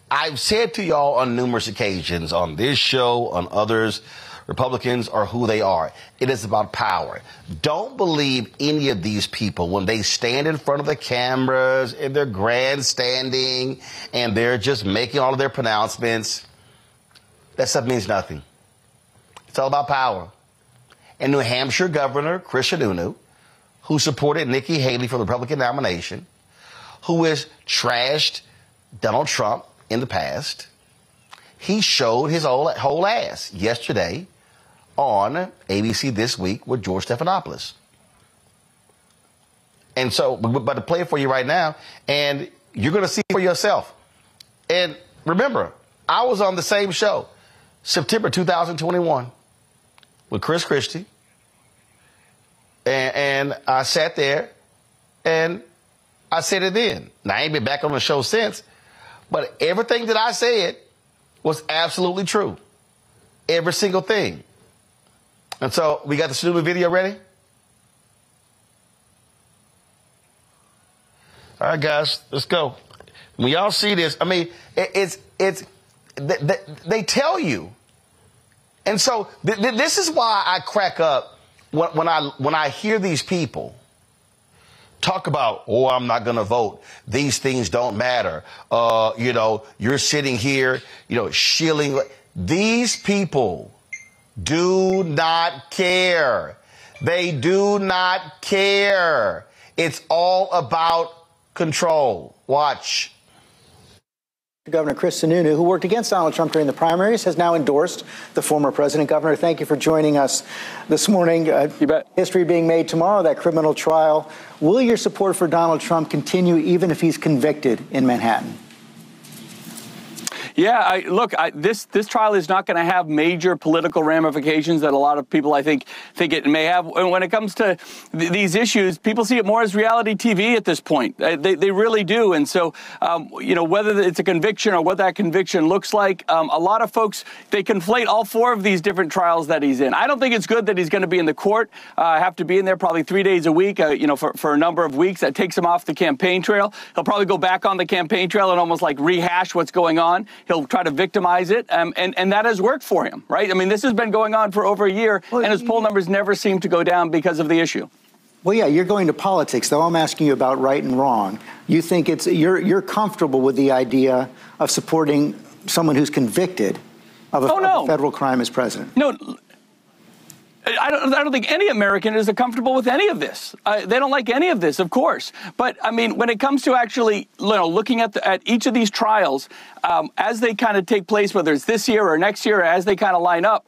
I've said to y'all on numerous occasions, on this show, on others, Republicans are who they are. It is about power. Don't believe any of these people when they stand in front of the cameras and they're grandstanding and they're just making all of their pronouncements. That stuff means nothing. It's all about power. And New Hampshire Governor Sununu, who supported Nikki Haley for the Republican nomination, who has trashed Donald Trump in the past, he showed his whole ass yesterday on ABC This Week with George Stephanopoulos. And so, but to play it for you right now, and you're going to see for yourself. And remember, I was on the same show, September 2021, with Chris Christie. And I sat there and I said it then. Now, I ain't been back on the show since, but everything that I said was absolutely true. Every single thing. And so we got the Sununu video ready? All right, guys, let's go. When y'all see this, I mean, they tell you. And so this is why I crack up when I hear these people talk about, oh, I'm not going to vote. These things don't matter. You know, you're sitting here, you know, shilling. These people do not care. They do not care. It's all about control. Watch. Governor Sununu, who worked against Donald Trump during the primaries, has now endorsed the former president. Governor, thank you for joining us this morning. You bet. History being made tomorrow, that criminal trial. Will your support for Donald Trump continue even if he's convicted in Manhattan? Yeah, this trial is not going to have major political ramifications that a lot of people, I think it may have. And when it comes to these issues, people see it more as reality TV at this point. They really do. And so, you know, whether it's a conviction or what that conviction looks like, a lot of folks, they conflate all four of these different trials that he's in. I don't think it's good that he's going to be in the court, have to be in there probably 3 days a week, you know, for a number of weeks. That takes him off the campaign trail. He'll probably go back on the campaign trail and almost like rehash what's going on. He'll try to victimize it, and that has worked for him, right? I mean, this has been going on for over a year, and his poll numbers never seem to go down because of the issue. Well, yeah, you're going to politics, though. I'm asking you about right and wrong. You think you're comfortable with the idea of supporting someone who's convicted of a federal crime as president? No. I don't think any American is comfortable with any of this. They don't like any of this, of course. But, I mean, when it comes to actually, you know, looking at each of these trials, as they kind of take place, whether it's this year or next year, or as they kind of line up,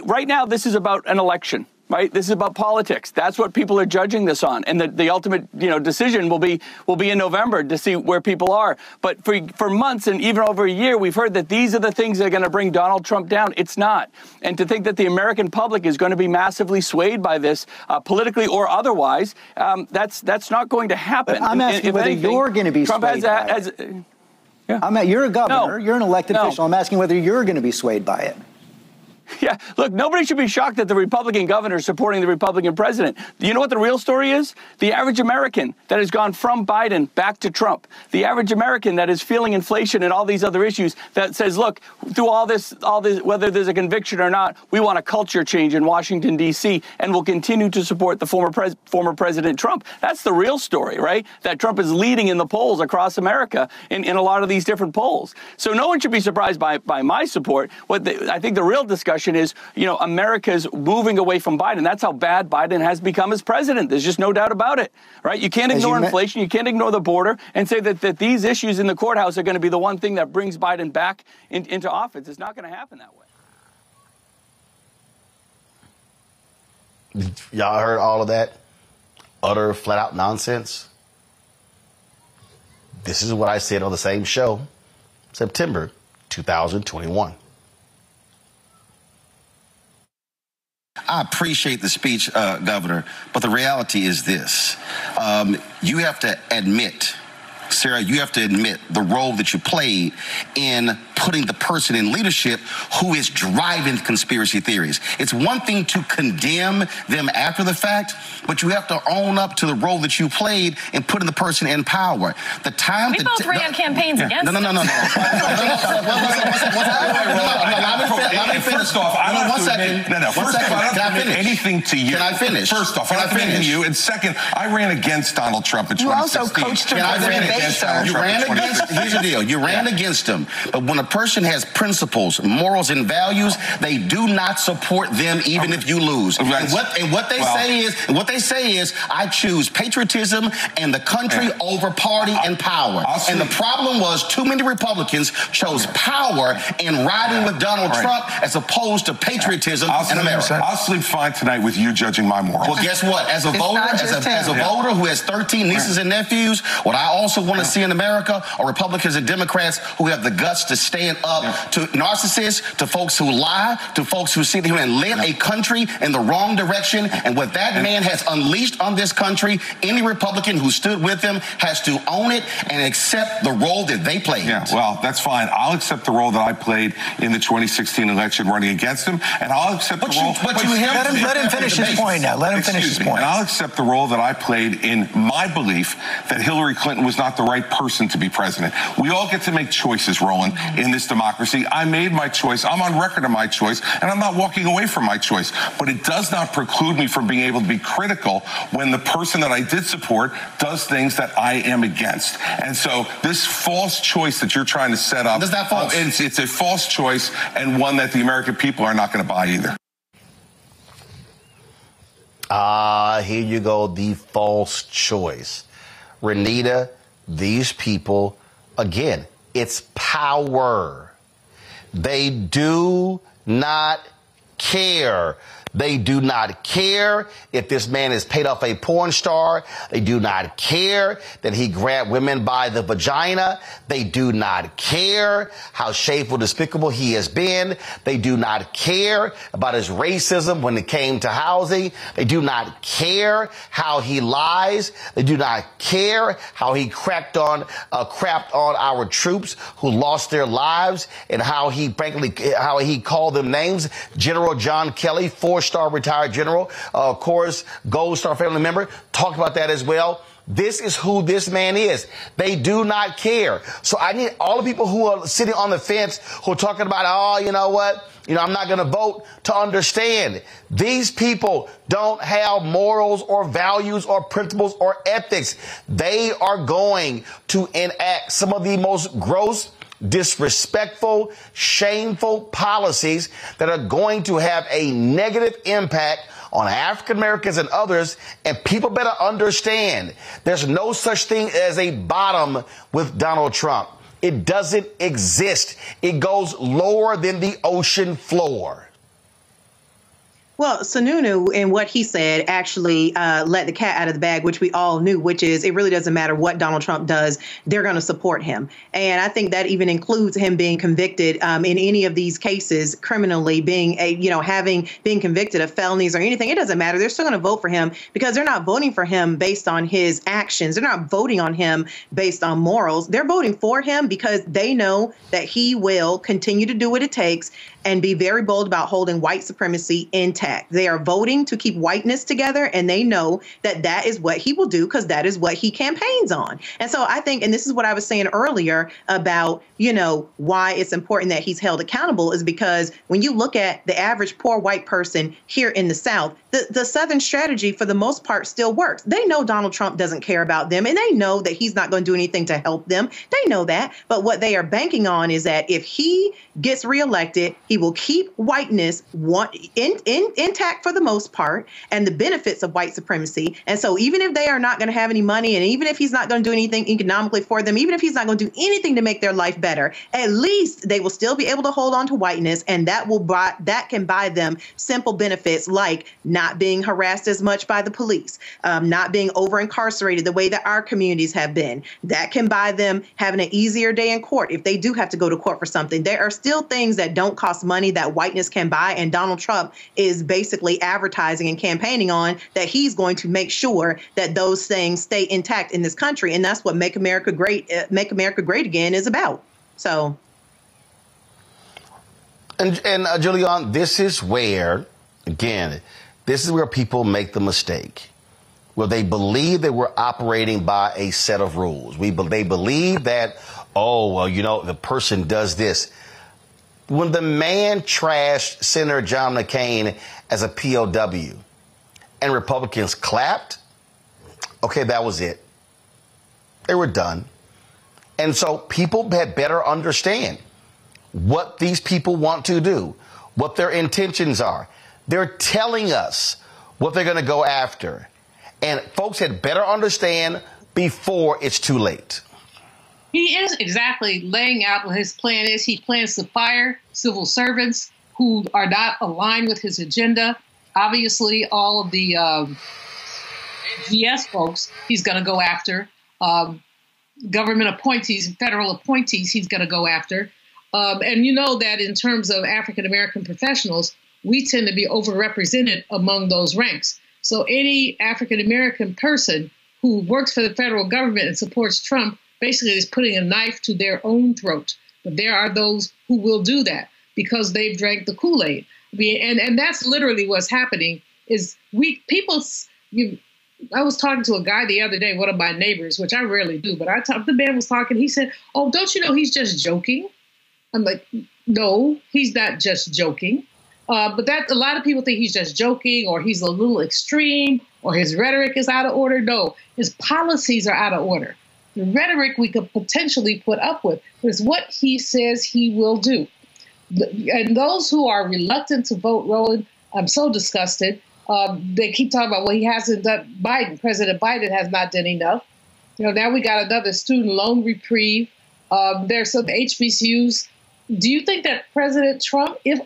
right now this is about an election. Right? This is about politics. That's what people are judging this on. And the ultimate, you know, decision will be in November to see where people are. But for months and even over a year, we've heard that these are the things that are going to bring Donald Trump down. It's not. And to think that the American public is going to be massively swayed by this, politically or otherwise, that's not going to happen. But I'm asking whether you're going to be swayed by it. Yeah. You're a governor. You're an elected official. I'm asking whether you're going to be swayed by it. Yeah, look, nobody should be shocked that the Republican governor is supporting the Republican president. You know what the real story is? The average American that has gone from Biden back to Trump. The average American that is feeling inflation and all these other issues that says, look, through all this, whether there's a conviction or not, we want a culture change in Washington, D.C., and will continue to support the former President Trump. That's the real story, right? That Trump is leading in the polls across America in a lot of these different polls. So no one should be surprised by my support. I think the real discussion is, you know, America's moving away from Biden. That's how bad Biden has become as president. There's just no doubt about it, right? You can't ignore inflation. You can't ignore the border and say that these issues in the courthouse are going to be the one thing that brings Biden back into office. It's not going to happen that way. Y'all heard all of that? Utter, flat-out nonsense? This is what I said on the same show, September 2021. I appreciate the speech, Governor, but the reality is this. You have to admit Sarah, you have to admit the role that you played in putting the person in leadership who is driving conspiracy theories. It's one thing to condemn them after the fact, but you have to own up to the role that you played in putting the person in power. The time we both ran campaigns against No. First off, I don't First off, I don't admit anything to you. Can I finish? First off, I don't admit to you. And second, I ran against Donald Trump in 2016. You also coached him for the debate, sir. You ran against, here's the deal, you ran against him. But when a person has principles, morals, and values, they do not support them even if you lose. And what they say is, I choose patriotism and the country over party and power. And the problem was too many Republicans chose power in riding with Donald Trump as opposed to patriotism in America. I'll sleep fine tonight with you judging my morals. Well, guess what? As a voter, as a voter who has 13 nieces and nephews, what I also want to see in America are Republicans and Democrats who have the guts to stand up to narcissists, to folks who lie, to folks who sit here and lead a country in the wrong direction. And what that man has unleashed on this country, any Republican who stood with him has to own it and accept the role that they played. Yeah, well, that's fine. I'll accept the role that I played in the 2016 election running against him, and I'll accept the role. Let him finish his point now. Let him finish his point. And I'll accept the role that I played in my belief that Hillary Clinton was not the right person to be president. We all get to make choices, Roland, in this democracy. I made my choice. I'm on record of my choice, and I'm not walking away from my choice. But it does not preclude me from being able to be critical when the person that I did support does things that I am against. And so this false choice that you're trying to set up, is that false? It's a false choice, and one that the American people are not going to buy either. Here you go, the false choice. Renita, these people, again, it's power. They do not care. They do not care if this man is paid off a porn star. They do not care that he grabbed women by the vagina. They do not care how shameful, despicable he has been. They do not care about his racism when it came to housing. They do not care how he lies. They do not care how he crapped on our troops who lost their lives and how he called them names. General John Kelly, 4-star retired general, of course, Gold Star family member, talked about that as well. This is who this man is. They do not care. So I need all the people who are sitting on the fence who are talking about, oh, you know what? I'm not going to vote, to understand. These people don't have morals or values or principles or ethics. They are going to enact some of the most gross, disrespectful, shameful policies that are going to have a negative impact on African Americans and others, and people better understand there's no such thing as a bottom with Donald Trump. It doesn't exist. It goes lower than the ocean floor. Well, Sununu, in what he said, actually let the cat out of the bag, which we all knew, which is it really doesn't matter what Donald Trump does. They're going to support him. And I think that even includes him being convicted in any of these cases criminally, being convicted of felonies or anything. It doesn't matter. They're still going to vote for him because they're not voting for him based on his actions. They're not voting on him based on morals. They're voting for him because they know that he will continue to do what it takes and be very bold about holding white supremacy intact. They are voting to keep whiteness together, and they know that that is what he will do because that is what he campaigns on. And so I think, and this is what I was saying earlier about, why it's important that he's held accountable is because when you look at the average poor white person here in the South, the Southern strategy for the most part still works. They know Donald Trump doesn't care about them, and they know that he's not going to do anything to help them. They know that. But what they are banking on is that if he gets reelected, he will keep whiteness intact for the most part and the benefits of white supremacy. And so even if they are not going to have any money, and even if he's not going to do anything economically for them, even if he's not going to do anything to make their life better, at least they will still be able to hold on to whiteness, and that can buy them simple benefits like not not being harassed as much by the police, not being over incarcerated the way that our communities have been. That can buy them having an easier day in court if they do have to go to court for something. There are still things that don't cost money that whiteness can buy, and Donald Trump is basically advertising and campaigning on that he's going to make sure that those things stay intact in this country, and that's what Make America Great Again is about. So. And Julian, this is where, again, this is where people make the mistake. Well, they believe that we're operating by a set of rules. They believe that, oh, well, you know, the person does this. When the man trashed Senator John McCain as a POW and Republicans clapped, okay, that was it. They were done. And so people had better understand what these people want to do, what their intentions are. They're telling us what they're going to go after. And folks had better understand before it's too late. He is exactly laying out what his plan is. He plans to fire civil servants who are not aligned with his agenda. Obviously, all of the GS folks he's going to go after. Government appointees, federal appointees he's going to go after. And you know that in terms of African-American professionals, we tend to be overrepresented among those ranks. So any African-American person who works for the federal government and supports Trump basically is putting a knife to their own throat. But there are those who will do that because they've drank the Kool-Aid. I mean, and that's literally what's happening is I was talking to a guy the other day, one of my neighbors, which I rarely do, but the man was talking. He said, oh, don't you know he's just joking? I'm like, no, he's not just joking. But that a lot of people think he's just joking or he's a little extreme or his rhetoric is out of order. No, his policies are out of order. The rhetoric we could potentially put up with is what he says he will do. And those who are reluctant to vote, Roland, I'm so disgusted. They keep talking about, well, he hasn't done, President Biden has not done enough. You know, now we got another student loan reprieve. There's some HBCUs. Do you think that President Trump, if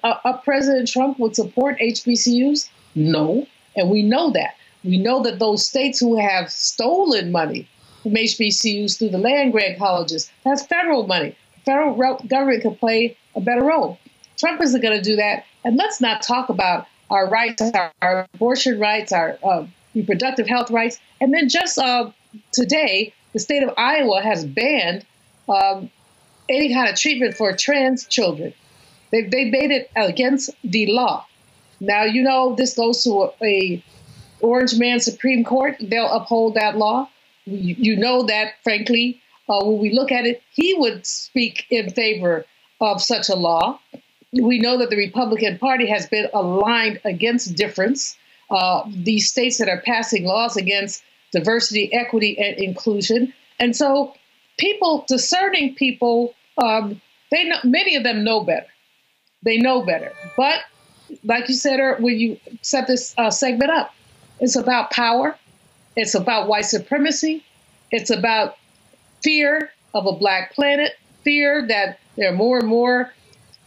President Trump would support HBCUs? No. And we know that. We know that those states who have stolen money from HBCUs through the land grant colleges, that's federal money. The federal government could play a better role. Trump isn't going to do that. And let's not talk about our rights, our abortion rights, our reproductive health rights. And then just today, the state of Iowa has banned any kind of treatment for trans children. They made it against the law. Now, you know, this goes to a Orange Man Supreme Court. They'll uphold that law. You know that, frankly, when we look at it, he would speak in favor of such a law. We know that the Republican Party has been aligned against difference. These states that are passing laws against diversity, equity, and inclusion. And so people, discerning people, they know, many of them know better. They know better. But like you said, when you set this segment up, it's about power. It's about white supremacy. It's about fear of a black planet, fear that there are more and more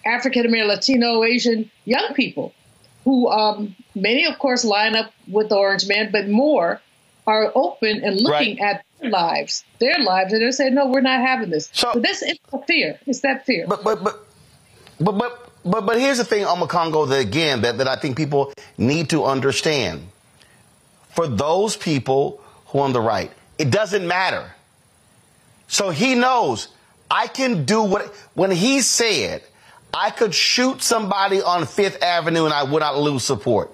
African-American, Latino, Asian young people who many, of course, line up with the Orange Man, but more are open and looking at their lives, and they're saying, no, we're not having this. So this is the fear. It's that fear. But here's the thing, Omakongo, that I think people need to understand. For those people who are on the right, it doesn't matter. So he knows I can do when he said I could shoot somebody on Fifth Avenue and I would not lose support.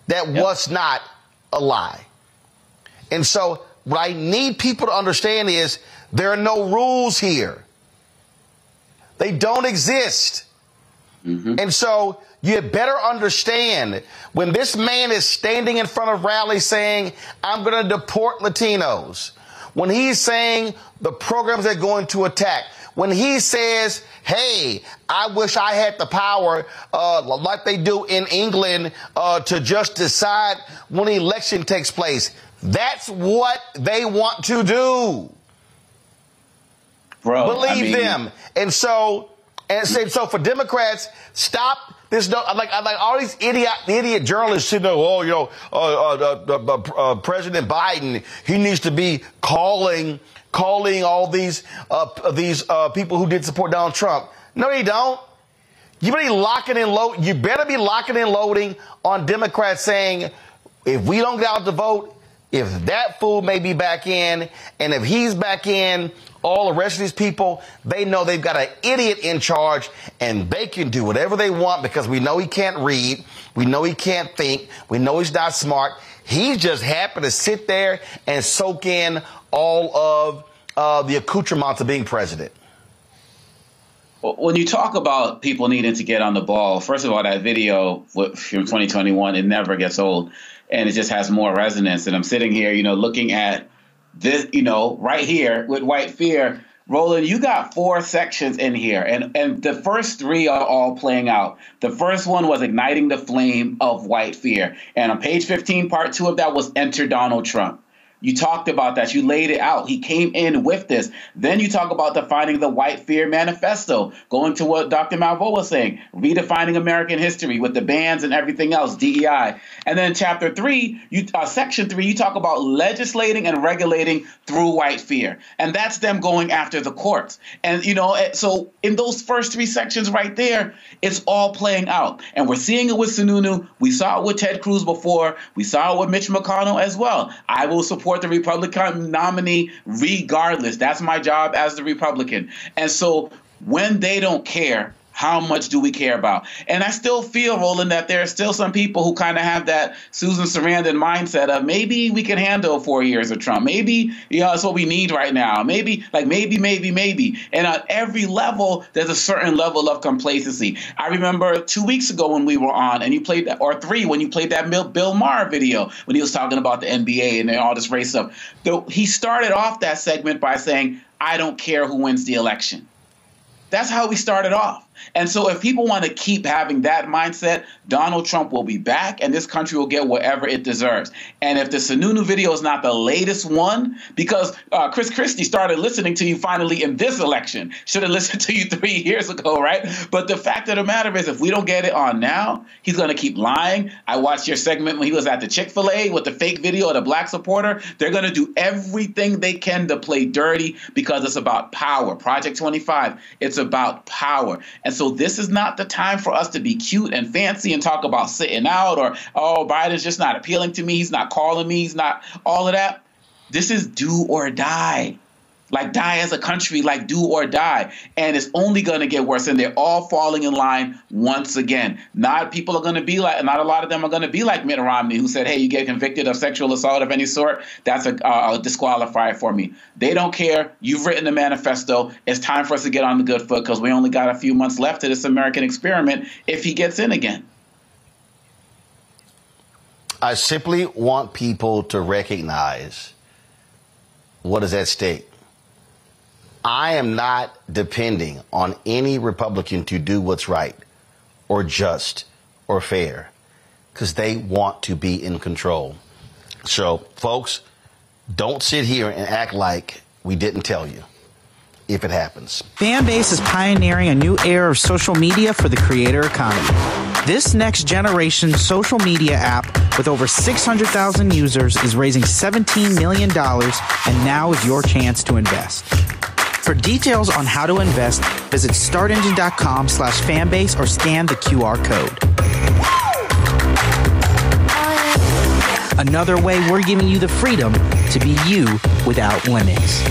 That was not a lie. And so what I need people to understand is there are no rules here. They don't exist. Mm-hmm. And so you better understand when this man is standing in front of rallies saying, I'm going to deport Latinos, when he's saying the programs they're going to attack, when he says, hey, I wish I had the power like they do in England to just decide when an election takes place. That's what they want to do. Believe them. And so for Democrats, stop There's no, like all these idiot journalists sitting there, President Biden, he needs to be calling all these people who did support Donald Trump. No, they don't. You better be locking and loading on Democrats saying, if we don't get out to vote, if that fool may be back in, and if he's back in, all the rest of these people, they know they've got an idiot in charge, and they can do whatever they want because we know he can't read, we know he can't think, we know he's not smart. He just happened to sit there and soak in all of the accoutrements of being president. When you talk about people needing to get on the ball, first of all, that video from 2021, it never gets old, and it just has more resonance. And I'm sitting here, looking at this, right here with white fear. Roland, you got 4 sections in here, and the first 3 are all playing out. The first one was igniting the flame of white fear. And on page 15, part 2 of that was enter Donald Trump. You talked about that. You laid it out. He came in with this. Then you talk about defining the White Fear Manifesto, going to what Dr. Malveaux was saying, redefining American history with the bans and everything else, DEI. And then chapter 3, section 3, you talk about legislating and regulating through white fear. And that's them going after the courts. And, so in those first 3 sections right there, it's all playing out. And we're seeing it with Sununu. We saw it with Ted Cruz before. We saw it with Mitch McConnell as well. I will support the Republican nominee regardless. That's my job as the Republican. And so when they don't care, how much do we care about? And I still feel, Roland, that there are still some people who kind of have that Susan Sarandon mindset of maybe we can handle 4 years of Trump. Maybe, that's what we need right now. Maybe. And on every level, there's a certain level of complacency. I remember 2 weeks ago when we were on and you played that, or 3, when you played that Bill Maher video when he was talking about the NBA and all this race stuff. He started off that segment by saying, I don't care who wins the election. That's how we started off. And so if people want to keep having that mindset, Donald Trump will be back and this country will get whatever it deserves. And if the Sununu video is not the latest one, because Chris Christie started listening to you finally in this election, should have listened to you 3 years ago, right? But the fact of the matter is, if we don't get it on now, he's going to keep lying. I watched your segment when he was at the Chick-fil-A with the fake video of the black supporter. They're going to do everything they can to play dirty because it's about power. Project 25, it's about power. And so this is not the time for us to be cute and fancy and talk about sitting out or, oh, Biden's just not appealing to me. He's not calling me. He's not all of that. This is do or die. Like die as a country, like do or die. And it's only going to get worse. And they're all falling in line once again. Not a lot of them are going to be like Mitt Romney, who said, hey, you get convicted of sexual assault of any sort, that's a disqualifier for me. They don't care. You've written the manifesto. It's time for us to get on the good foot because we only got a few months left to this American experiment if he gets in again. I simply want people to recognize what is at stake. I am not depending on any Republican to do what's right or just or fair because they want to be in control. So, folks, don't sit here and act like we didn't tell you if it happens. Fanbase is pioneering a new era of social media for the creator economy. This next generation social media app with over 600,000 users is raising $17 million, and now is your chance to invest. For details on how to invest, visit startengine.com/fanbase or scan the QR code. Another way we're giving you the freedom to be you without limits.